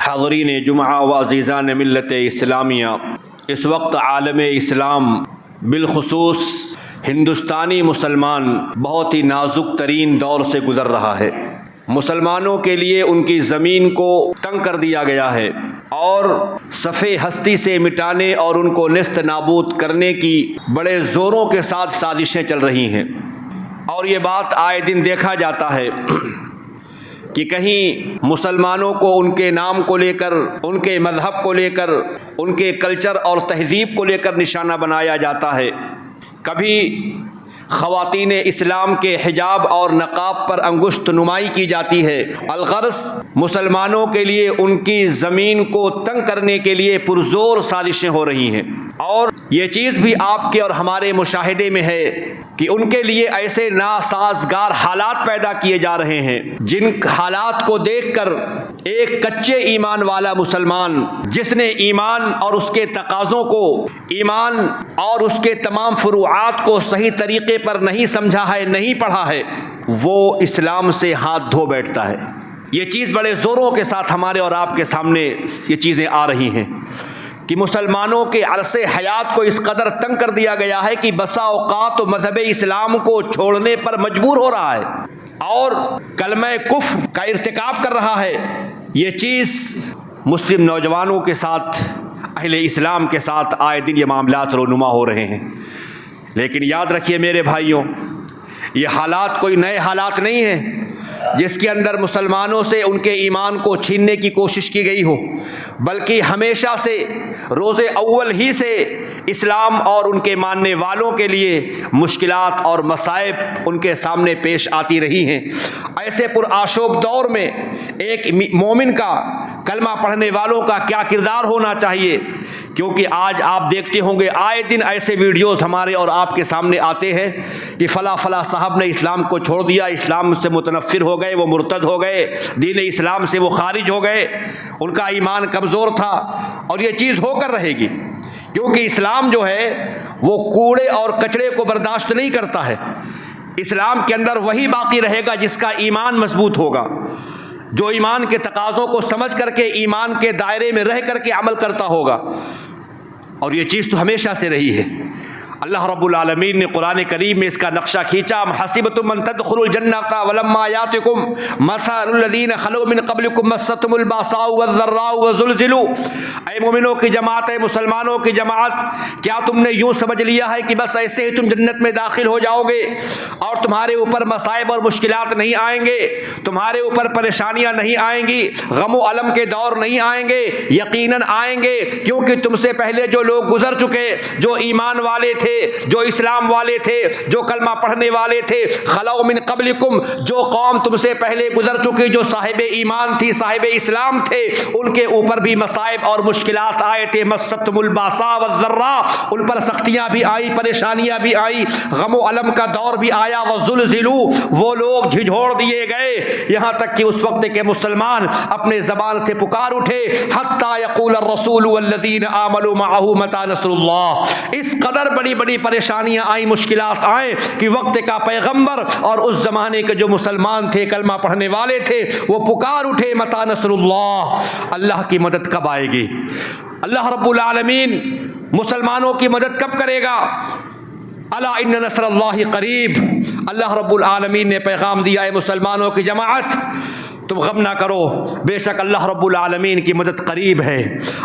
حاضرین جمعہ و عزیزان ملت اسلامیہ، اس وقت عالم اسلام بالخصوص ہندوستانی مسلمان بہت ہی نازک ترین دور سے گزر رہا ہے۔ مسلمانوں کے لیے ان کی زمین کو تنگ کر دیا گیا ہے اور صفحے ہستی سے مٹانے اور ان کو نیست نابود کرنے کی بڑے زوروں کے ساتھ سازشیں چل رہی ہیں، اور یہ بات آئے دن دیکھا جاتا ہے کہ کہیں مسلمانوں کو ان کے نام کو لے کر، ان کے مذہب کو لے کر، ان کے کلچر اور تہذیب کو لے کر نشانہ بنایا جاتا ہے، کبھی خواتین اسلام کے حجاب اور نقاب پر انگشت نمائی کی جاتی ہے۔ الغرض مسلمانوں کے لیے ان کی زمین کو تنگ کرنے کے لیے پرزور سازشیں ہو رہی ہیں، اور یہ چیز بھی آپ کے اور ہمارے مشاہدے میں ہے کہ ان کے لیے ایسے ناسازگار حالات پیدا کیے جا رہے ہیں جن حالات کو دیکھ کر ایک کچے ایمان والا مسلمان، جس نے ایمان اور اس کے تقاضوں کو، ایمان اور اس کے تمام فروعات کو صحیح طریقے پر نہیں سمجھا ہے، نہیں پڑھا ہے، وہ اسلام سے ہاتھ دھو بیٹھتا ہے۔ یہ چیز بڑے زوروں کے ساتھ ہمارے اور آپ کے سامنے یہ چیزیں آ رہی ہیں کہ مسلمانوں کے عرص حیات کو اس قدر تنگ کر دیا گیا ہے کہ بسا اوقات و مذہب اسلام کو چھوڑنے پر مجبور ہو رہا ہے اور کلمہ کفر کا ارتکاب کر رہا ہے۔ یہ چیز مسلم نوجوانوں کے ساتھ، اہل اسلام کے ساتھ آئے دن یہ معاملات رونما ہو رہے ہیں، لیکن یاد رکھیے میرے بھائیوں، یہ حالات کوئی نئے حالات نہیں ہیں جس کے اندر مسلمانوں سے ان کے ایمان کو چھیننے کی کوشش کی گئی ہو، بلکہ ہمیشہ سے، روز اول ہی سے اسلام اور ان کے ماننے والوں کے لیے مشکلات اور مصائب ان کے سامنے پیش آتی رہی ہیں۔ ایسے پرآشوب دور میں ایک مومن کا، کلمہ پڑھنے والوں کا کیا کردار ہونا چاہیے، کیونکہ آج آپ دیکھتے ہوں گے آئے دن ایسے ویڈیوز ہمارے اور آپ کے سامنے آتے ہیں کہ فلاں صاحب نے اسلام کو چھوڑ دیا، اسلام سے متنفر ہو گئے، وہ مرتد ہو گئے، دین اسلام سے وہ خارج ہو گئے، ان کا ایمان کمزور تھا، اور یہ چیز ہو کر رہے گی، کیونکہ اسلام جو ہے وہ کوڑے اور کچرے کو برداشت نہیں کرتا ہے۔ اسلام کے اندر وہی باقی رہے گا جس کا ایمان مضبوط ہوگا، جو ایمان کے تقاضوں کو سمجھ کر کے ایمان کے دائرے میں رہ کر کے عمل کرتا ہوگا، اور یہ چیز تو ہمیشہ سے رہی ہے۔ اللہ رب العالمین نے قرآن کریم میں اس کا نقشہ کھینچا، ام حسبتم ان تدخلوا الجنۃ ولما یاتکم مثل الذین خلوا من قبلکم مستهم الباساء والضراء وزلزلوا۔ اے مومنوں کی جماعت، اے مسلمانوں کی جماعت، کیا تم نے یوں سمجھ لیا ہے کہ بس ایسے ہی تم جنت میں داخل ہو جاؤ گے اور تمہارے اوپر مصائب اور مشکلات نہیں آئیں گے، تمہارے اوپر پریشانیاں نہیں آئیں گی، غم و الم کے دور نہیں آئیں گے؟ یقیناً آئیں گے، کیونکہ تم سے پہلے جو لوگ گزر چکے، جو ایمان والے تھے، جو اسلام والے تھے، جو کلمہ پڑھنے والے تھے، خلو من قبلکم، جو قوم تم سے پہلے گزر چکی، جو صاحب ایمان تھی، صاحب اسلام تھے، ان کے اوپر بھی مصائب اور مشکلات آئے تھے۔ مستهم الباساء والضراء، ان پر سختیاں بھی آئی، پریشانیاں بھی آئی، غم و الم کا دور بھی آیا۔ وزلزلوا، وہ لوگ جھنجھوڑ دیے گئے، یہاں تک کہ اس وقت کے مسلمان اپنے زبان سے پکار اٹھے، حتی یقول الرسول والذین آمنوا معه متی نصر اللہ۔ اس قدر بڑی بڑی پریشانیاں آئیں، مشکلات آئیں کہ وقت کا پیغمبر اور اس زمانے کے جو مسلمان تھے، کلمہ پڑھنے والے تھے، وہ پکار اٹھے، متی نصر اللہ، اللہ کی مدد کب آئے گی؟ اللہ رب العالمین مسلمانوں کی مدد کب کرے گا؟ الا ان نصر اللہ قریب۔ اللہ رب العالمین نے پیغام دیا، اے مسلمانوں کی جماعت، تم غم نہ کرو، بے شک اللہ رب العالمین کی مدد قریب ہے۔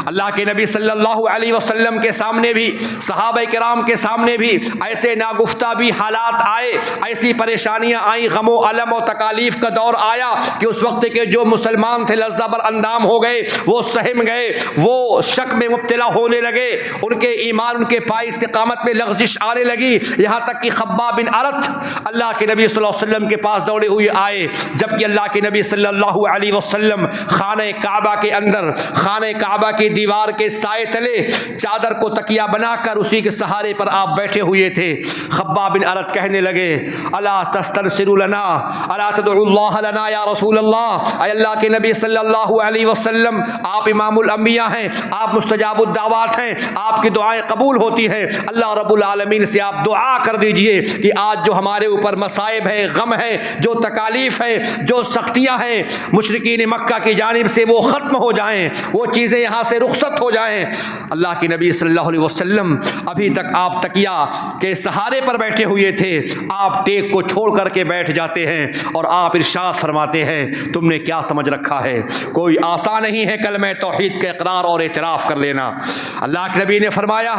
اللہ کے نبی صلی اللہ علیہ وسلم کے سامنے بھی، صحابہ کرام کے سامنے بھی ایسے ناگفتہ بھی حالات آئے، ایسی پریشانیاں آئیں، غم و الم و تکالیف کا دور آیا کہ اس وقت کے جو مسلمان تھے لرزہ بر اندام ہو گئے، وہ سہم گئے، وہ شک میں مبتلا ہونے لگے، ان کے ایمان، ان کے پائے استقامت میں لغزش آنے لگی، یہاں تک کہ خباب بن ارت اللہ کے نبی صلی اللہ علیہ وسلم کے پاس دوڑے ہوئے آئے، جبکہ اللہ کے نبی صلی اللہ علیہ وسلم خانہ کعبہ کے اندر، خانہ کعبہ کی دیوار کے سائے تلے چادر کو تکیہ بنا کر اسی کے سہارے پر آپ بیٹھے ہوئے تھے۔ خباب بن ارت کہنے لگے، الا تستنصروا لنا، الا تدعوا اللہ لنا یا رسول اللہ، اے اللہ کے نبی صلی اللہ علیہ وسلم، آپ امام الانبیاء ہیں، آپ مستجاب الدعوات ہیں، آپ کی دعائیں قبول ہوتی ہیں، اللہ رب العالمین سے آپ دعا کر دیجئے کہ آج جو ہمارے اوپر مصائب ہے، غم ہے، جو تکالیف ہے، جو سختیاں ہیں، مشرکین مکہ کی جانب سے وہ ختم ہو جائیں، وہ چیزیں یہاں سے رخصت ہو جائیں۔ اللہ کے نبی صلی اللہ علیہ وسلم ابھی تک آپ تکیہ کے سہارے پر بیٹھے ہوئے تھے، آپ ٹیک کو چھوڑ کر کے بیٹھ جاتے ہیں اور آپ ارشاد فرماتے ہیں تم نے کیا سمجھ رکھا ہے، کوئی آسان نہیں ہے کلمہ توحید کا اقرار اور اعتراف کر لینا۔ اللہ کے نبی نے فرمایا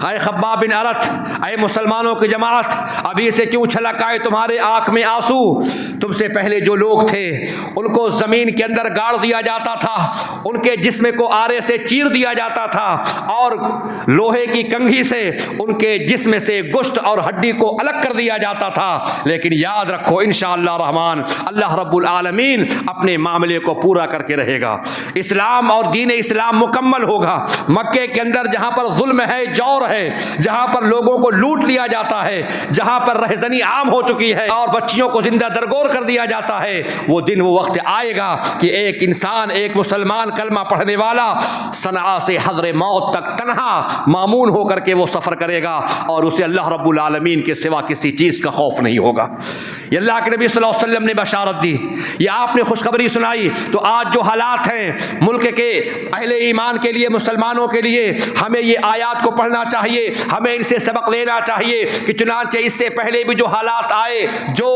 اے خباب بن ارت، اے مسلمانوں کی جماعت، ابھی سے کیوں چھلک آئے تمہارے آنکھ میں آنسو؟ تم سے پہلے جو لوگ تھے ان کو زمین کے اندر گاڑ دیا جاتا تھا، ان کے جسم کو آرے سے چیر دیا جاتا تھا اور لوہے کی کنگھی سے ان کے جسم سے گوشت اور ہڈی کو الگ کر دیا جاتا تھا، لیکن یاد رکھو انشاءاللہ الرحمن اللہ رب العالمین اپنے معاملے کو پورا کر کے رہے گا۔ اسلام اور دین اسلام مکمل ہوگا۔ مکے کے اندر جہاں پر ظلم ہے، جور ہے، جہاں پر لوگوں کو لوٹ لیا جاتا ہے، جہاں پر رہزنی عام ہو چکی ہے اور بچیوں کو زندہ درگور کر دیا جاتا ہے، وہ دن وہ وقت آئے گا کہ ایک انسان، ایک مسلمان کلمہ پڑھنے والا صنعاء سے حضر موت تک تنہا مامون ہو کر کے وہ سفر کرے گا اور اسے اللہ رب العالمین کے سوا کسی چیز کا خوف نہیں ہوگا۔ یہ اللہ کے نبی صلی اللہ علیہ وسلم نے بشارت دی، یہ آپ نے خوشخبری سنائی۔ تو آج جو حالات ہیں ملک کے اہل ایمان کے لیے، مسلمانوں کے لیے، ہمیں یہ آیات کو پڑھنا چاہیے، ہمیں ان سے سبق لینا چاہیے کہ چنانچہ اس سے پہلے بھی جو حالات آئے، جو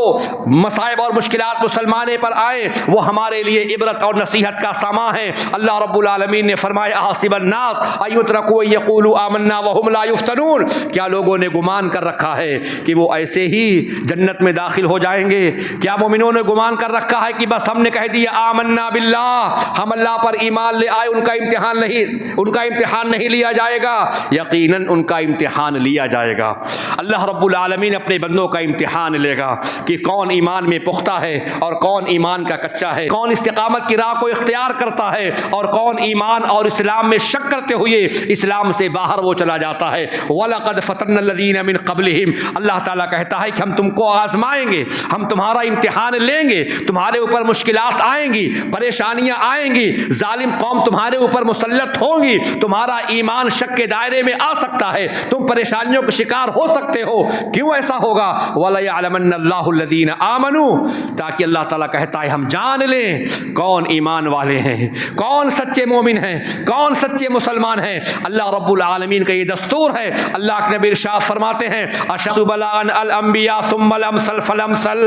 مصائب اور مشکلات مسلمانے پر آئے، وہ ہمارے لیے عبرت اور نصیحت کا سامان ہے۔ اللہ رب العالمین نے فرمایا احسب الناس ان یترکوا ان یقولوا آمنا وهم لا یفتنون، کیا لوگوں نے گمان کر رکھا ہے کہ وہ ایسے ہی جنت میں داخل ہو جائیں گے؟ کیا مومنوں نے گمان کر رکھا ہے کہ بس ہم نے کہہ دیا آمنا باللہ، ہم اللہ پر ایمان لے آئے، ان کا امتحان نہیں لیا جائے گا؟ یقیناً ان کا امتحان لیا جائے گا۔ اللہ رب العالمین اپنے بندوں کا امتحان لے گا کہ کون ایمان میں پختہ ہے اور کون ایمان کا کچا ہے، کون استقامت کی راہ کو اختیار کرتا ہے اور کون ایمان اور اسلام میں شک کرتے ہوئے اسلام سے باہر وہ چلا جاتا ہے۔ وَلَقَدْ فَتَنَّا الَّذِينَ مِن قَبْلِهِمْ، اللہ تعالیٰ کہتا ہے کہ ہم تم کو آزمائیں گے، ہم تمہارا امتحان لیں گے، تمہارے اوپر مشکلات آئیں گی، پریشانیاں آئیں گی، ظالم قوم تمہارے اوپر مسلط ہوں گی، تمہارا ایمان شک کے دائرے میں آ سکتا ہے، تم پریشانیوں کے شکار ہو سکتے ہو۔ کیوں ایسا ہوگا؟ وَلَيَعْلَمَنَّ اللَّهُ الَّذِينَ آمَنُوا، تاکہ اللہ تعالیٰ کہتا ہے ہم جان لیں کون ایمان والے ہیں، کون سچے مومن ہیں، کون سچے مسلمان ہیں۔ اللہ رب العالمین کا یہ دستور ہے۔ اللہ کے نبی ارشاد فرماتے ہیں اشد بلاء الانبیاء ثم الامثل فالامثل،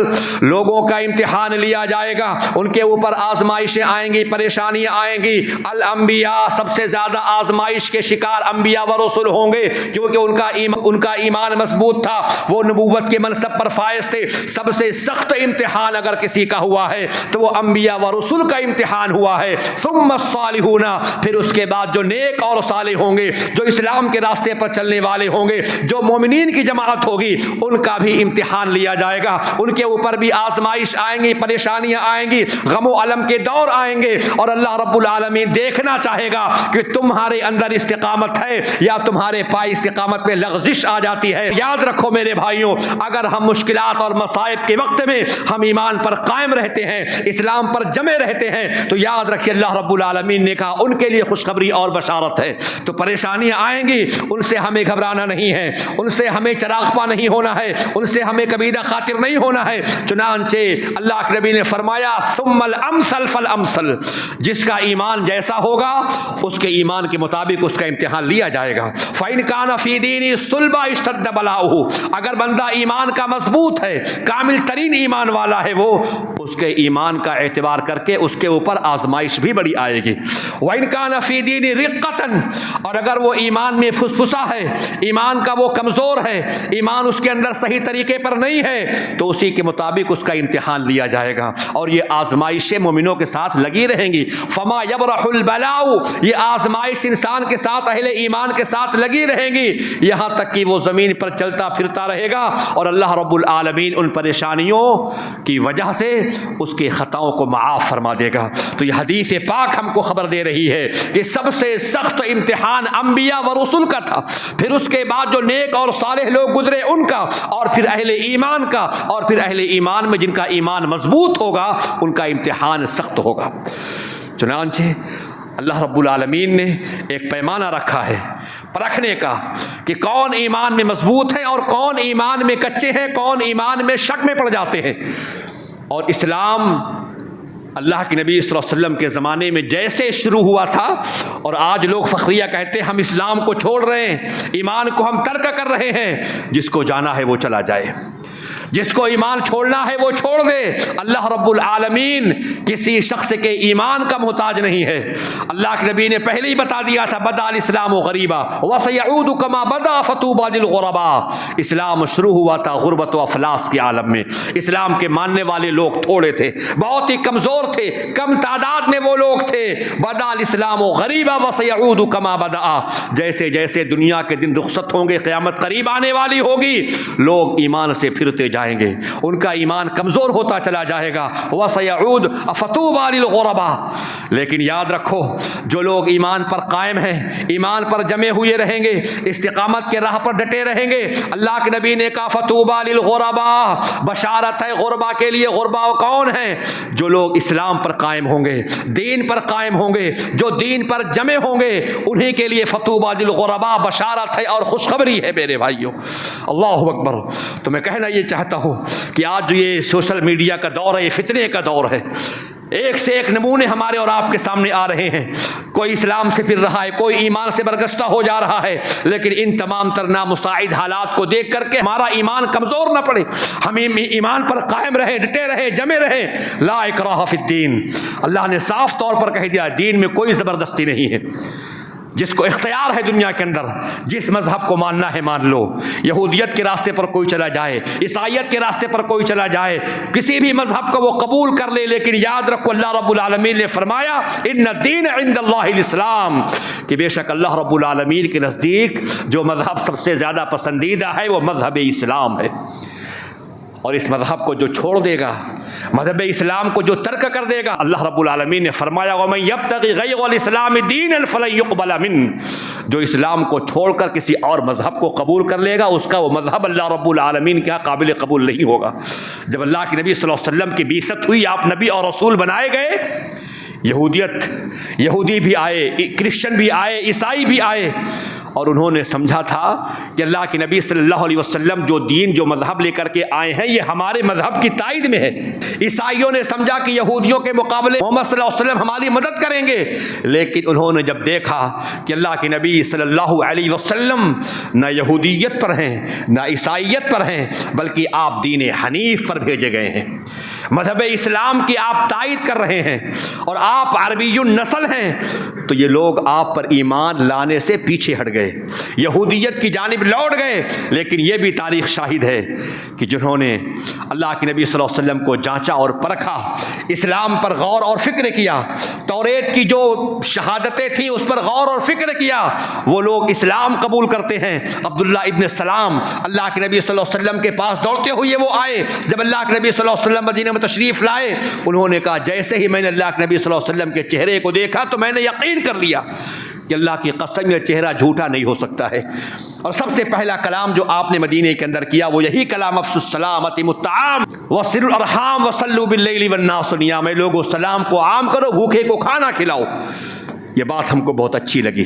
لوگوں کا امتحان لیا جائے گا، ان کے اوپر آزمائشیں آئیں گی، پریشانیاں آئیں گی۔ الانبیاء، سب سے زیادہ آزمائش کے شکار انبیاء و رسول ہوں گے، کیونکہ ان کا ایمان مضبوط تھا، وہ نبوت کے منصب پر فائز تھے۔ سب سے سخت امتحان اگر کسی کا ہوا ہے تو وہ انبیاء و رسول کا امتحان ہوا ہے۔ ثم الصالحون، پھر اس کے بعد جو نیک اور صالح ہوں گے، جو اسلام کے راستے پر چلنے والے ہوں گے، جو مومنین کی جماعت ہوگی، ان کا بھی امتحان لیا جائے گا، ان کے اوپر بھی آزمائش آئیں گی، پریشانیاں آئیں گی، غم و الم کے دور آئیں گے، اور اللہ رب العالمین دیکھنا چاہے گا کہ تمہارے اندر استقامت ہے یا تمہارے پائے استقامت میں لغزش آ جاتی ہے۔ یاد رکھو میرے بھائیوں، اگر ہم مشکلات اور مصائب کے وقت میں ہم ایمان پر قائم رہتے ہیں، اسلام پر جمے رہتے ہیں، تو یاد رکھیے اللہ رب العالمین نے کہا ان کے لیے خوشخبری اور بشارت ہے۔ تو پریشانیاں آئیں گی، ان سے ہمیں گھبرانا نہیں ہے، ان سے ہمیں چراغپا نہیں ہونا ہے، ان سے ہمیں کبیدہ خاطر نہیں ہونا ہے۔ چنانچہ اللہ کے نبی نے فرمایا ثم الامثل فالامثل، جس کا ایمان جیسا ہوگا اس کے ایمان کے مطابق اس کا امتحان لیا جائے گا۔ فإن كان في دينه صلبہ اشتد بلاؤہ، اگر بندہ ایمان کا مضبوط ہے، کامل ترین ایمان والا ہے، وہ اس کے ایمان کا اعتبار کر کے اس کے اوپر آزمائش بھی بڑی آئے گی۔ وإن كان في دينه رقة، اور اگر وہ ایمان میں پھسپھسا ہے، ایمان کا وہ کمزور ہے، ایمان اس کے اندر صحیح طریقے پر نہیں ہے، تو اسی کے مطابق اس کا امتحان لیا جائے گا، اور یہ آزمائشیں مومنوں کے ساتھ لگی رہیں گی۔ فما يبرح البلاء، یہ آزمائش انسان کے ساتھ، اہل ایمان کے ساتھ لگی رہیں گی، یہاں تک کہ وہ زمین پر چلتا پھرتا رہے گا، اور اللہ رب العالمین ان پریشانیوں کی وجہ سے اس کے خطاؤں کو معاف فرما دے گا۔ تو یہ حدیث پاک ہم کو خبر دے رہی ہے کہ سب سے سخت امتحان انبیاء و رسول کا تھا، پھر اس کے بعد جو نیک اور صالح لوگ گزرے ان کا، اور پھر اہل ایمان کا، اور پھر اہل ایمان میں جن کا ایمان مضبوط ہوگا ان کا امتحان سخت ہوگا۔ چنانچہ اللہ رب العالمین نے ایک پیمانہ رکھا ہے پرکھنے کا کہ کون ایمان میں مضبوط ہیں اور کون ایمان میں کچے ہیں، کون ایمان میں شک میں پڑ جاتے ہیں۔ اور اسلام اللہ کے نبی صلی اللہ علیہ وسلم کے زمانے میں جیسے شروع ہوا تھا، اور آج لوگ فخریہ کہتے ہیں ہم اسلام کو چھوڑ رہے ہیں، ایمان کو ہم ترک کر رہے ہیں۔ جس کو جانا ہے وہ چلا جائے، جس کو ایمان چھوڑنا ہے وہ چھوڑ دے۔ اللہ رب العالمین کسی شخص کے ایمان کا محتاج نہیں ہے۔ اللہ کے نبی نے پہلے ہی بتا دیا تھا بدا الاسلام غریبا وسیعود کما بدا فطوبى للغرباء۔ اسلام شروع ہوا تھا غربت و افلاس کے عالم میں۔ اسلام کے ماننے والے لوگ تھوڑے تھے، بہت ہی کمزور تھے، کم تعداد میں وہ لوگ تھے۔ بدا الاسلام غریبا وسیعود کما بدا، جیسے جیسے دنیا کے دن رخصت ہوں گے، قیامت قریب آنے والی ہوگی، لوگ ایمان سے پھرتے جائیں گے، ان کا ایمان کمزور ہوتا چلا جائے گا۔ وَسَيَعُودُ فَطُوبَى لِلْغُرَبَاء۔ لیکن یاد رکھو جو لوگ ایمان پر قائم ہیں، ایمان پر جمے ہوئے رہیں گے، استقامت کے راہ پر ڈٹے رہیں گے، اللہ کے نبی نے کہا فَطُوبَى لِلْغُرَبَاء، بشارت ہے غربا کے لیے۔ غربا کون ہیں؟ جو لوگ اسلام پر قائم ہوں گے، دین پر قائم ہوں گے، جو دین پر جمے ہوں گے، انہی کے لیے فَطُوبَى لِلْغُرَبَاء بشارت ہے اور خوشخبری ہے میرے بھائیوں۔ اللہ اکبر۔ تو میں کہنا یہ چاہتا ہوں کہ آج جو یہ سوشل میڈیا کا دور ہے، یہ فتنے کا دور ہے، ایک سے ایک نمونے ہمارے اور آپ کے سامنے آ رہے ہیں۔ کوئی اسلام سے پھر رہا ہے، کوئی ایمان سے برگشتہ ہو جا رہا ہے، لیکن ان تمام تر نامساعد حالات کو دیکھ کر کے ہمارا ایمان کمزور نہ پڑے، ہم ایمان پر قائم رہیں، ڈٹے رہیں، جمے رہیں۔ لا اکراہ فی الدین، اللہ نے صاف طور پر کہہ دیا دین میں کوئی زبردستی نہیں ہے۔ جس کو اختیار ہے دنیا کے اندر، جس مذہب کو ماننا ہے مان لو۔ یہودیت کے راستے پر کوئی چلا جائے، عیسائیت کے راستے پر کوئی چلا جائے، کسی بھی مذہب کو وہ قبول کر لے، لیکن یاد رکھو اللہ رب العالمین نے فرمایا ان الدین عند اللہ الاسلام، کہ بے شک اللہ رب العالمین کے نزدیک جو مذہب سب سے زیادہ پسندیدہ ہے وہ مذہب اسلام ہے۔ اور اس مذہب کو جو چھوڑ دے گا، مذہب اسلام کو جو ترک کر دے گا، اللہ رب العالمین نے فرمایا وَمَن يَبْتَغِ غَيْرَ الْإِسْلَامِ دِينًا فَلَن يُقْبَلَ مِنْهُ، جو اسلام کو چھوڑ کر کسی اور مذہب کو قبول کر لے گا، اس کا وہ مذہب اللہ رب العالمین کے قابل قبول نہیں ہوگا۔ جب اللہ کے نبی صلی اللہ علیہ وسلم کی بعثت ہوئی، آپ نبی اور رسول بنائے گئے، یہودی بھی آئے، کرسچن بھی آئے، عیسائی بھی آئے، اور انہوں نے سمجھا تھا کہ اللہ کے نبی صلی اللہ علیہ وسلم جو دین جو مذہب لے کر کے آئے ہیں یہ ہمارے مذہب کی تائید میں ہے۔ عیسائیوں نے سمجھا کہ یہودیوں کے مقابلے محمد صلی اللہ علیہ وسلم ہماری مدد کریں گے، لیکن انہوں نے جب دیکھا کہ اللہ کے نبی صلی اللہ علیہ وسلم نہ یہودیت پر ہیں نہ عیسائیت پر ہیں، بلکہ آپ دین حنیف پر بھیجے گئے ہیں، مذہب اسلام کی آپ تائید کر رہے ہیں، اور آپ عربی النسل ہیں، تو یہ لوگ آپ پر ایمان لانے سے پیچھے ہٹ گئے، یہودیت کی جانب لوٹ گئے۔ لیکن یہ بھی تاریخ شاہد ہے کہ جنہوں نے اللہ کے نبی صلی اللہ علیہ وسلم کو جانچا اور پرکھا، اسلام پر غور اور فکر کیا، توریت کی جو شہادتیں تھیں اس پر غور اور فکر کیا، وہ لوگ اسلام قبول کرتے ہیں۔ عبداللہ ابن سلام اللہ کے نبی صلی اللہ علیہ وسلم کے پاس دوڑتے ہوئے وہ آئے، جب اللہ کے نبی صلی اللہ علیہ وسلم مدینہ میں تشریف لائے، انہوں نے کہا جیسے ہی میں نے اللہ کے نبی صلی اللہ علیہ وسلم کے چہرے کو دیکھا تو میں نے یقین کر لیا کہ اللہ کی قسم یہ چہرہ جھوٹا نہیں ہو سکتا ہے۔ اور سب سے پہلا کلام جو آپ نے مدینے کے اندر کیا وہ یہی کلام افشوا السلام اطعموا الطعام وصلوا الارحام وصلوا باللیل والناس نیام، لوگوں سلام کو عام کرو، بھوکے کو کھانا کھلاؤ۔ یہ بات ہم کو بہت اچھی لگی،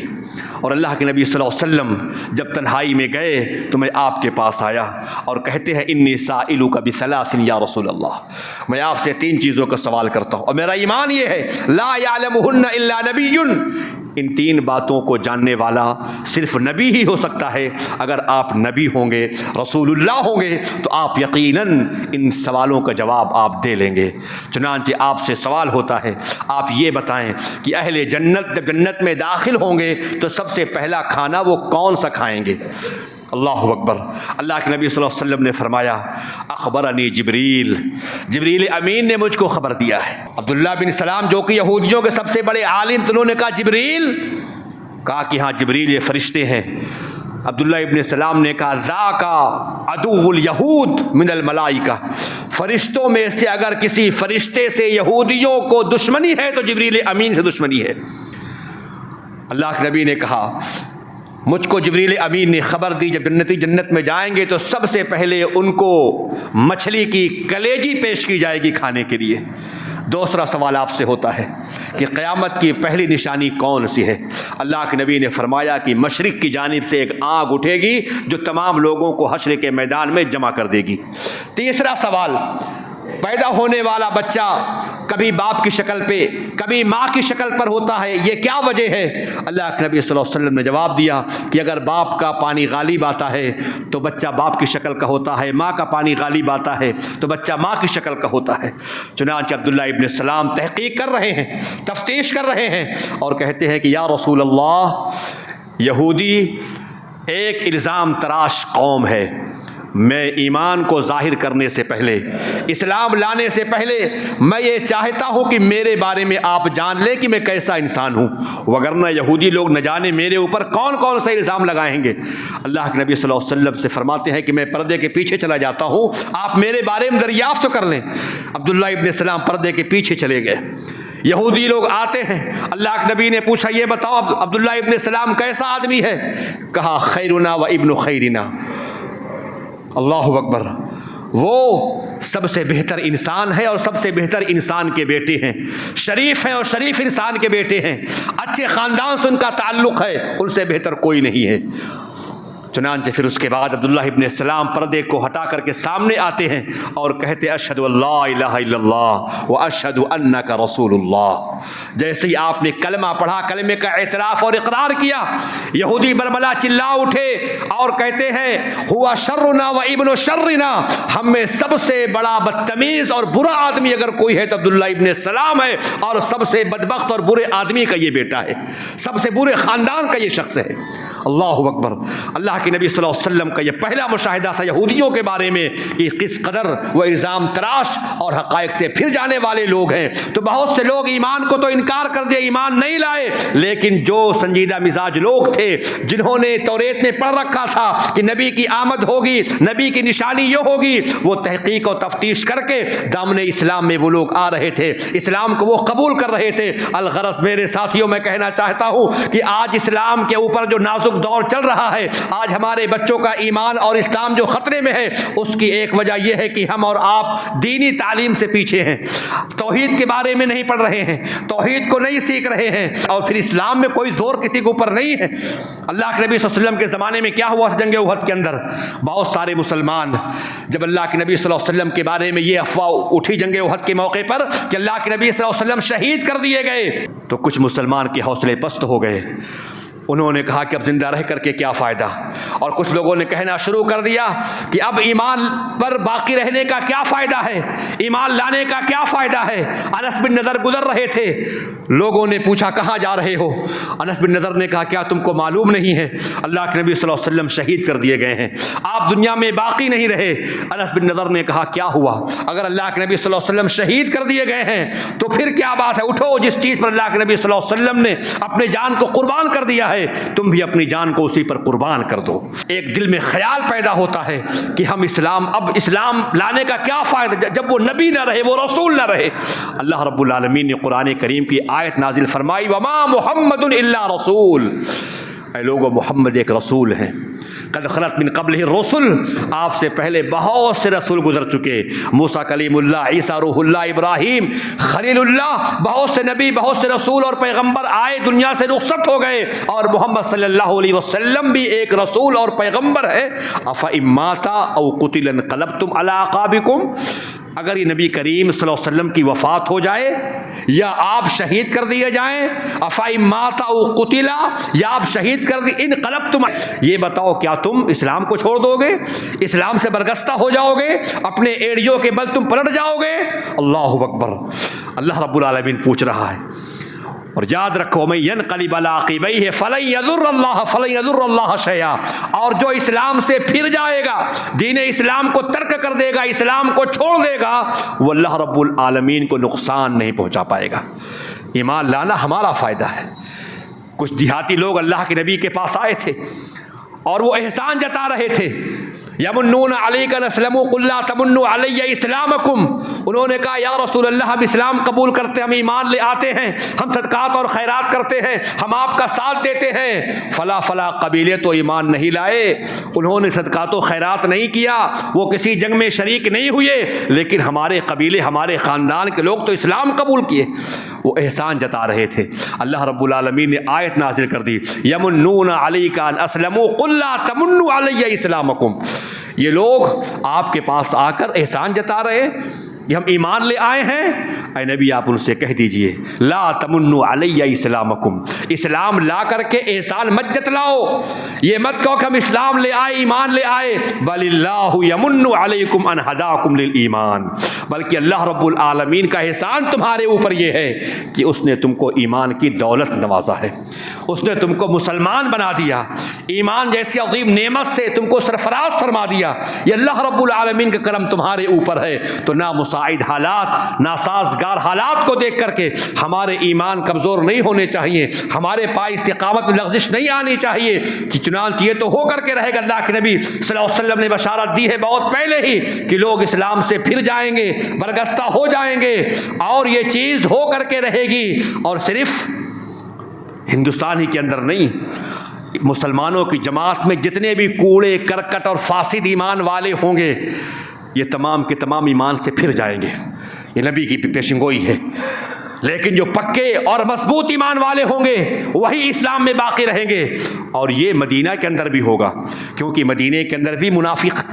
اور اللہ کے نبی صلی اللہ علیہ وسلم جب تنہائی میں گئے تو میں آپ کے پاس آیا اور کہتے ہیں انی سائلک بثلاث یا رسول اللہ، میں آپ سے 3 چیزوں کا سوال کرتا ہوں، اور میرا ایمان یہ ہے لا یعلمہن الا نبی، ان 3 باتوں کو جاننے والا صرف نبی ہی ہو سکتا ہے۔ اگر آپ نبی ہوں گے، رسول اللہ ہوں گے، تو آپ یقیناً ان سوالوں کا جواب آپ دے لیں گے۔ چنانچہ آپ سے سوال ہوتا ہے آپ یہ بتائیں کہ اہل جنت جب جنت میں داخل ہوں گے تو سب سے پہلا کھانا وہ کون سا کھائیں گے؟ اللہ اکبر۔ اللہ کے نبی صلی اللہ علیہ وسلم نے فرمایا اخبرنی جبریل امین نے مجھ کو خبر دیا ہے۔ عبداللہ بن سلام جو کہ یہودیوں کے سب سے بڑے عالم، تو انہوں نے کہا جبریل، کہا کہ ہاں جبریل یہ فرشتے ہیں۔ عبداللہ ابن سلام نے کہا ذاک عدو الیہود من الملائکہ، فرشتوں میں سے اگر کسی فرشتے سے یہودیوں کو دشمنی ہے تو جبریل امین سے دشمنی ہے۔ اللہ کے نبی نے کہا مجھ کو جبریل امین نے خبر دی جب جنتی جنت میں جائیں گے تو سب سے پہلے ان کو مچھلی کی کلیجی پیش کی جائے گی کھانے کے لیے۔ دوسرا سوال آپ سے ہوتا ہے کہ قیامت کی پہلی نشانی کون سی ہے؟ اللہ کے نبی نے فرمایا کہ مشرق کی جانب سے ایک آگ اٹھے گی جو تمام لوگوں کو حشر کے میدان میں جمع کر دے گی۔ تیسرا سوال پیدا ہونے والا بچہ کبھی باپ کی شکل پہ کبھی ماں کی شکل پر ہوتا ہے، یہ کیا وجہ ہے؟ اللہ کے نبی صلی اللہ علیہ وسلم نے جواب دیا کہ اگر باپ کا پانی غالب آتا ہے تو بچہ باپ کی شکل کا ہوتا ہے، ماں کا پانی غالب آتا ہے تو بچہ ماں کی شکل کا ہوتا ہے۔ چنانچہ عبداللہ ابن سلام تحقیق کر رہے ہیں، تفتیش کر رہے ہیں اور کہتے ہیں کہ یا رسول اللہ، یہودی ایک الزام تراش قوم ہے، میں ایمان کو ظاہر کرنے سے پہلے، اسلام لانے سے پہلے میں یہ چاہتا ہوں کہ میرے بارے میں آپ جان لیں کہ میں کیسا انسان ہوں، وگرنہ یہودی لوگ نہ جانے میرے اوپر کون کون سے الزام لگائیں گے۔ اللہ کے نبی صلی اللہ علیہ وسلم سے فرماتے ہیں کہ میں پردے کے پیچھے چلا جاتا ہوں، آپ میرے بارے میں دریافت تو کر لیں۔ عبداللہ ابن سلام پردے کے پیچھے چلے گئے، یہودی لوگ آتے ہیں، اللہ کے نبی نے پوچھا یہ بتاؤ عبداللہ ابن سلام کیسا آدمی ہے؟ کہا خیرنا و ابن خیرنا، اللہ اکبر، وہ سب سے بہتر انسان ہے اور سب سے بہتر انسان کے بیٹے ہیں، شریف ہیں اور شریف انسان کے بیٹے ہیں، اچھے خاندان سے ان کا تعلق ہے، ان سے بہتر کوئی نہیں ہے۔ چنانچہ پھر اس کے بعد عبداللہ ابن السلام پردے کو ہٹا کر کے سامنے آتے ہیں اور کہتے اشہد اللہ الہ الا اللہ و اشہد انک رسول اللہ۔ جیسے ہی آپ نے کلمہ پڑھا، کلمے کا اعتراف اور اقرار کیا، یہودی برملا چلا اٹھے اور کہتے ہیں ہوا شرنا و ابن شرنا، ہم میں سب سے بڑا بدتمیز اور برا آدمی اگر کوئی ہے تو عبداللہ ابن السلام ہے، اور سب سے بدبخت اور برے آدمی کا یہ بیٹا ہے، سب سے برے خاندان کا یہ شخص ہے۔ اللہ اکبر۔ اللہ کے نبی صلی اللہ علیہ وسلم کا یہ پہلا مشاہدہ تھا یہودیوں کے بارے میں کہ کس قدر وہ الزام تراش اور حقائق سے پھر جانے والے لوگ ہیں۔ تو بہت سے لوگ ایمان کو تو انکار کر دیا، ایمان نہیں لائے، لیکن جو سنجیدہ مزاج لوگ تھے، جنہوں نے توریت میں پڑھ رکھا تھا کہ نبی کی آمد ہوگی، نبی کی نشانی یہ ہوگی، وہ تحقیق اور تفتیش کر کے دامن اسلام میں وہ لوگ آ رہے تھے، اسلام کو وہ قبول کر رہے تھے۔ الغرض میرے ساتھیوں میں کہنا چاہتا ہوں کہ آج اسلام کے اوپر جو نازک دور چل رہا ہے، آج ہمارے بچوں کا ایمان اور اسلام جو خطرے میں ہے، اس کی ایک وجہ یہ ہے کہ ہم اور آپ دینی تعلیم سے پیچھے ہیں، توحید کے بارے میں نہیں پڑھ رہے ہیں، توحید کو نہیں سیکھ رہے ہیں، اور پھر اسلام میں کوئی زور کسی کے اوپر نہیں ہے۔ اللہ کے نبی صلی اللہ علیہ وسلم کے زمانے میں کیا ہوا جنگ احد کے اندر؟ بہت سارے مسلمان، جب اللہ کے نبی صلی اللہ علیہ وسلم کے بارے میں یہ افواہ اٹھی جنگ احد کے موقع پر کہ اللہ کے نبی صلی اللہ علیہ وسلم شہید کر دیے گئے، تو کچھ مسلمان کے حوصلے پست ہو گئے، انہوں نے کہا کہ اب زندہ رہ کر کے کیا فائدہ، اور کچھ لوگوں نے کہنا شروع کر دیا کہ اب ایمان پر باقی رہنے کا کیا فائدہ ہے، ایمان لانے کا کیا فائدہ ہے۔ انس بن نضر گزر رہے تھے، لوگوں نے پوچھا کہاں جا رہے ہو؟ انس بن نضر نے کہا کیا تم کو معلوم نہیں ہے اللہ کے نبی صلی اللہ علیہ وسلم شہید کر دیے گئے ہیں، آپ دنیا میں باقی نہیں رہے۔ انس بن نضر نے کہا کیا ہوا؟ اگر اللہ کے نبی صلی اللہ علیہ وسلم شہید کر دیے گئے ہیں تو پھر کیا بات ہے، اٹھو، جس چیز پر اللہ کے نبی صلی اللہ علیہ وسلم نے اپنے جان کو قربان کر دیا ہے تم بھی اپنی جان کو اسی پر قربان کر دو۔ ایک دل میں خیال پیدا ہوتا ہے کہ ہم اب اسلام لانے کا کیا فائدہ جب وہ نبی نہ رہے، وہ رسول نہ رہے۔ اللہ رب العالمین نے قرآن کریم کی آیت نازل فرمائی وما محمد الا رسول، اے لوگو محمد ایک رسول ہیں، قد خلت من قبلہ الرسل، آپ سے پہلے بہت سے رسول گزر چکے، موسیٰ کلیم اللہ، عیسیٰ روح اللہ، ابراہیم خلیل اللہ، بہت سے نبی، بہت سے رسول اور پیغمبر آئے، دنیا سے رخصت ہو گئے، اور محمد صلی اللہ علیہ وسلم بھی ایک رسول اور پیغمبر ہے۔ افإن مات او قتل انقلبتم علی اعقابکم، اگر یہ نبی کریم صلی اللہ علیہ وسلم کی وفات ہو جائے یا آپ شہید کر دیے جائیں، افإن مات او قتل، یا آپ شہید کر دی، انقلبتم، یہ بتاؤ کیا تم اسلام کو چھوڑ دو گے، اسلام سے برگستہ ہو جاؤ گے، اپنے ایڑیوں کے بل تم پلٹ جاؤ گے؟ اللہ اکبر۔ اللہ رب العالمین پوچھ رہا ہے، اور یاد رکھو من ینقلب علی عقبیہ فلن یضر اللہ شیئا، اور جو اسلام سے پھر جائے گا، دین اسلام کو ترک کر دے گا، اسلام کو چھوڑ دے گا، وہ اللہ رب العالمین کو نقصان نہیں پہنچا پائے گا۔ ایمان لانا ہمارا فائدہ ہے۔ کچھ دیہاتی لوگ اللہ کے نبی کے پاس آئے تھے اور وہ احسان جتا رہے تھے، یمنون علیک ان اسلموا قل لا تمنوا علی اسلامکم، انہوں نے کہا یا رسول اللہ ہم اسلام قبول کرتے، ہم ایمان لے آتے ہیں، ہم صدقات اور خیرات کرتے ہیں، ہم آپ کا ساتھ دیتے ہیں۔ فلا قبیلے تو ایمان نہیں لائے، انہوں نے صدقات و خیرات نہیں کیا، وہ کسی جنگ میں شریک نہیں ہوئے، لیکن ہمارے قبیلے، ہمارے خاندان کے لوگ تو اسلام قبول کیے۔ وہ احسان جتا رہے تھے۔ اللہ رب العالمین نے آیت نازل کر دی یمنون علیک ان اسلموا قل لا تمنوا علی اسلامکم، یہ لوگ آپ کے پاس آ کر احسان جتا رہے، کہ ہم ایمان لے آئے ہیں، اے نبی آپ ان سے کہہ دیجئے لا تمنوا علی اسلامکم، اسلام لا کر کے احسان مت جتلاؤ، یہ مت کہو کہ ہم اسلام لے آئے، ایمان لے آئے، بل اللہ یمن علیکم ان ہداکم للایمان، بلکہ اللہ رب العالمین کا احسان تمہارے اوپر یہ ہے کہ اس نے تم کو ایمان کی دولت نوازا ہے، اس نے تم کو مسلمان بنا دیا، ایمان جیسی عظیم نعمت سے تم کو سرفراز فرما دیا، یہ اللہ رب العالمین کا کرم تمہارے اوپر ہے۔ تو نہ مساعد حالات، ناسازگار حالات کو دیکھ کر کے ہمارے ایمان کمزور نہیں ہونے چاہیے، ہمارے پائے استقامت لغزش نہیں آنی چاہیے کہ چنانچہ یہ تو ہو کر کے رہے گا۔ اللہ کے نبی صلی اللہ علیہ وسلم نے بشارت دی ہے بہت پہلے ہی کہ لوگ اسلام سے پھر جائیں گے، برگستہ ہو جائیں گے، اور یہ چیز ہو کر کے رہے گی، اور صرف ہندوستان ہی کے اندر نہیں، مسلمانوں کی جماعت میں جتنے بھی کوڑے کرکٹ اور فاسد ایمان والے ہوں گے، یہ تمام کے تمام ایمان سے پھر جائیں گے، یہ نبی کی پیشن گوئی ہے۔ لیکن جو پکے اور مضبوط ایمان والے ہوں گے وہی اسلام میں باقی رہیں گے، اور یہ مدینہ کے اندر بھی ہوگا، کیونکہ مدینہ کے اندر بھی منافق،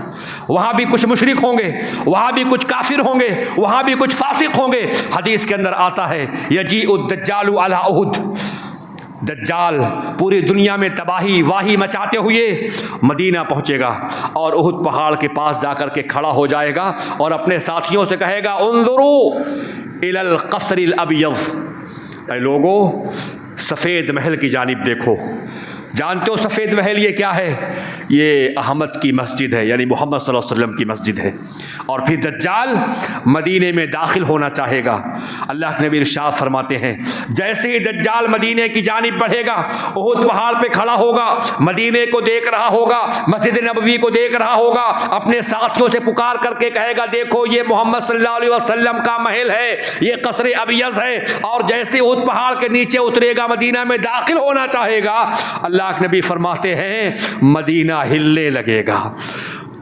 وہاں بھی کچھ مشرک ہوں گے، وہاں بھی کچھ کافر ہوں گے، وہاں بھی کچھ فاسق ہوں گے۔ حدیث کے اندر آتا ہے یجیء الدجال علی احد، دجال پوری دنیا میں تباہی واہی مچاتے ہوئے مدینہ پہنچے گا، اور احد پہاڑ کے پاس جا کر کے کھڑا ہو جائے گا اور اپنے ساتھیوں سے کہے گا انظروا الی القصر الابیض، اے لوگو سفید محل کی جانب دیکھو۔ جانتے ہو سفید محل یہ کیا ہے؟ یہ احمد کی مسجد ہے، یعنی محمد صلی اللہ علیہ وسلم کی مسجد ہے۔ اور پھر دجال مدینے میں داخل ہونا چاہے گا، اللہ کے نبی ارشاد فرماتے ہیں جیسے ہی دجال مدینے کی جانب بڑھے گا، احد پہاڑ پہ کھڑا ہوگا، مدینے کو دیکھ رہا ہوگا، مسجد نبوی کو دیکھ رہا ہوگا، اپنے ساتھیوں سے پکار کر کے کہے گا دیکھو یہ محمد صلی اللہ علیہ وسلم کا محل ہے، یہ قصر ابیض ہے، اور جیسے احد پہاڑ کے نیچے اترے گا مدینہ میں داخل ہونا چاہے گا، اللہ کے نبی فرماتے ہیں مدینہ ہلنے لگے گا،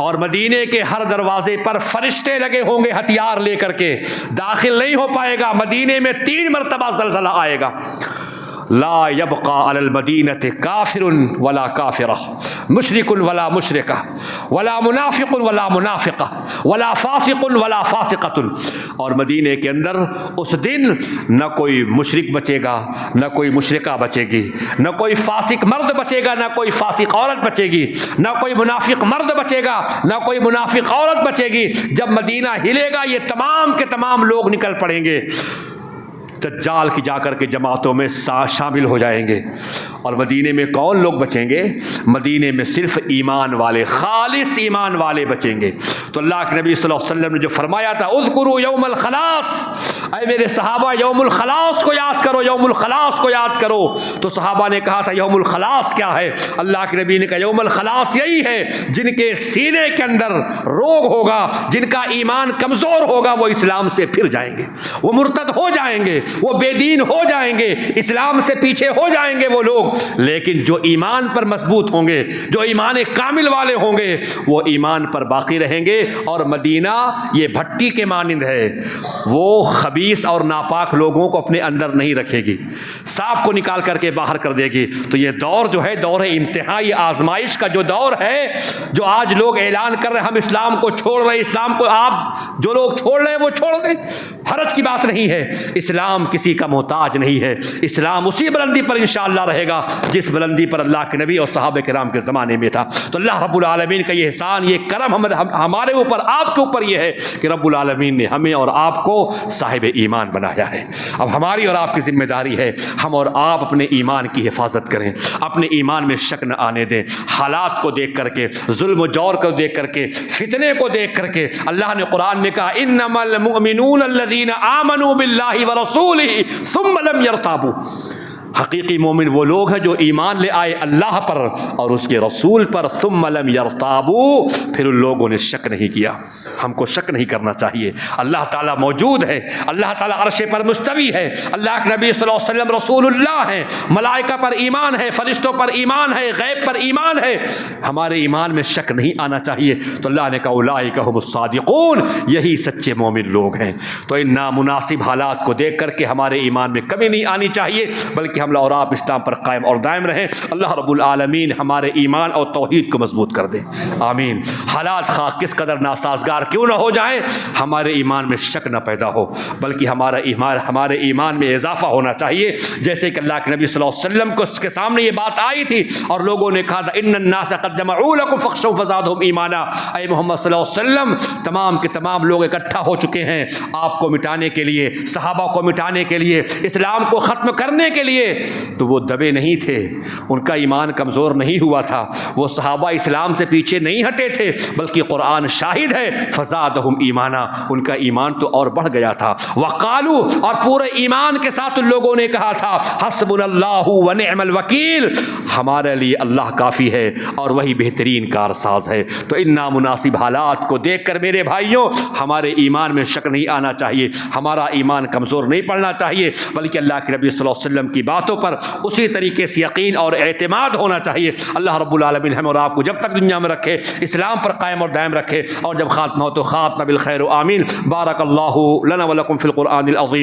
اور مدینے کے ہر دروازے پر فرشتے لگے ہوں گے ہتھیار لے کر کے، داخل نہیں ہو پائے گا، مدینے میں 3 مرتبہ زلزلہ آئے گا۔ لا يبقى على المدینة کافر ولا کافرہ، مشرک ولا مشرکہ، ولا منافق ولا منافقہ، ولا فاسق ولا فاسقۃ، اور مدینے کے اندر اس دن نہ کوئی مشرک بچے گا، نہ کوئی مشرکہ بچے گی، نہ کوئی فاسق مرد بچے گا، نہ کوئی فاسق عورت بچے گی، نہ کوئی منافق مرد بچے گا، نہ کوئی منافق عورت بچے گی۔ جب مدینہ ہلے گا یہ تمام کے تمام لوگ نکل پڑیں گے، دجال کی جا کر کے جماعتوں میں شامل ہو جائیں گے، اور مدینے میں کون لوگ بچیں گے؟ مدینے میں صرف ایمان والے، خالص ایمان والے بچیں گے۔ تو اللہ کے نبی صلی اللہ علیہ وسلم نے جو فرمایا تھا اذکروا یوم الخلاص، اے میرے صحابہ یوم الخلاص کو یاد کرو، یوم الخلاص کو یاد کرو۔ تو صحابہ نے کہا تھا یوم الخلاص کیا ہے؟ اللہ کے نبی نے کہا یوم الخلاص یہی ہے جن کے سینے کے اندر روگ ہوگا، جن کا ایمان کمزور ہوگا، وہ اسلام سے پھر جائیں گے، وہ مرتد ہو جائیں گے، وہ بے دین ہو جائیں گے، اسلام سے پیچھے ہو جائیں گے وہ لوگ، لیکن جو ایمان پر مضبوط ہوں گے، جو ایمان کامل والے ہوں گے، وہ ایمان پر باقی رہیں گے۔ اور مدینہ یہ بھٹی کے مانند ہے، وہ خبیث اور ناپاک لوگوں کو اپنے اندر نہیں رکھے گی، سانپ کو نکال کر کے باہر کر دے گی۔ تو یہ دور جو ہے دور امتحان، یہ آزمائش کا جو دور ہے، جو آج لوگ اعلان کر رہے ہیں ہم اسلام کو چھوڑ رہے ہیں، اسلام کو آپ جو لوگ چھوڑ رہے ہیں وہ چھوڑ دیں، حرج کی بات نہیں ہے، اسلام کسی کا محتاج نہیں ہے، اسلام اسی بلندی پر انشاءاللہ رہے گا جس بلندی پر اللہ کے نبی اور صحابہ کرام کے زمانے میں تھا۔ تو اللہ رب العالمین کا یہ احسان، یہ کرم ہمارے اوپر، آپ کے اوپر یہ ہے کہ رب العالمین نے ہمیں اور آپ کو صاحب ایمان بنایا ہے۔ اب ہماری اور آپ کی ذمہ داری ہے ہم اور آپ اپنے ایمان کی حفاظت کریں، اپنے ایمان میں شک نہ آنے دیں، حالات کو دیکھ کر کے، ظلم و جور کو دیکھ کر کے، فتنے کو دیکھ کر کے۔ اللہ نے قرآن میں کہا انما المؤمنون الذین آمنوا باللہ ورسولہ ثم لم یرتابوا، حقیقی مومن وہ لوگ ہیں جو ایمان لے آئے اللہ پر اور اس کے رسول پر، ثم لم یرتابوا، پھر ان لوگوں نے شک نہیں کیا۔ ہم کو شک نہیں کرنا چاہیے، اللہ تعالیٰ موجود ہے، اللہ تعالیٰ عرش پر مستوی ہے، اللہ کے نبی صلی اللہ علیہ وسلم رسول اللہ ہیں، ملائکہ پر ایمان ہے، فرشتوں پر ایمان ہے، غیب پر ایمان ہے، ہمارے ایمان میں شک نہیں آنا چاہیے۔ تو اللہ نے کہا اولئک هم الصادقون، یہی سچے مومن لوگ ہیں۔ تو ان نامناسب حالات کو دیکھ کر کے ہمارے ایمان میں کمی نہیں آنی چاہیے، بلکہ ہم اور آپ اسلام پر قائم اور دائم رہیں۔ اللہ رب العالمین ہمارے ایمان اور توحید کو مضبوط کر دے، آمین۔ حالات خواہ کس قدر ناسازگار کیوں نہ ہو جائیں، ہمارے ایمان میں شک نہ پیدا ہو، بلکہ ہمارے ایمان میں اضافہ ہونا چاہیے۔ جیسے کہ اللہ کے نبی صلی اللہ علیہ وسلم کو اس کے سامنے یہ بات آئی تھی اور لوگوں نے کہا تھا ان الناس قد جمعوا لكم فاخشوا فزادهم ایمانا، اے محمد صلی اللہ علیہ وسلم تمام کے تمام لوگ اکٹھا ہو چکے ہیں آپ کو مٹانے کے لیے، صحابہ کو مٹانے کے لیے، اسلام کو ختم کرنے کے لیے، تو وہ دبے نہیں تھے، ان کا ایمان کمزور نہیں ہوا تھا، وہ صحابہ اسلام سے پیچھے نہیں ہٹے تھے، بلکہ قرآن شاہد ہے فزادهم ایمانا، ان کا ایمان تو اور بڑھ گیا تھا۔ وقالو، اور پورے ایمان کے ساتھ ان لوگوں نے کہا تھا حسبنا اللہ ونعم الوکیل، ہمارے لیے اللہ کافی ہے اور وہی بہترین کارساز ہے۔ تو ان نامناسب حالات کو دیکھ کر میرے بھائیوں ہمارے ایمان میں شک نہیں آنا چاہیے، ہمارا ایمان کمزور نہیں پڑنا چاہیے، بلکہ اللہ کے نبی صلی اللہ علیہ وسلم کی باتوں پر اسی طریقے سے یقین اور اعتماد ہونا چاہیے۔ اللہ رب العالمین ہم اور آپ کو جب تک دنیا میں رکھے اسلام پر قائم اور دائم رکھے، اور جب خاتمہ ہو تو خاتمہ بالخیر، آمین۔ بارک اللہ لنا ولکم فی القرآن العظیم۔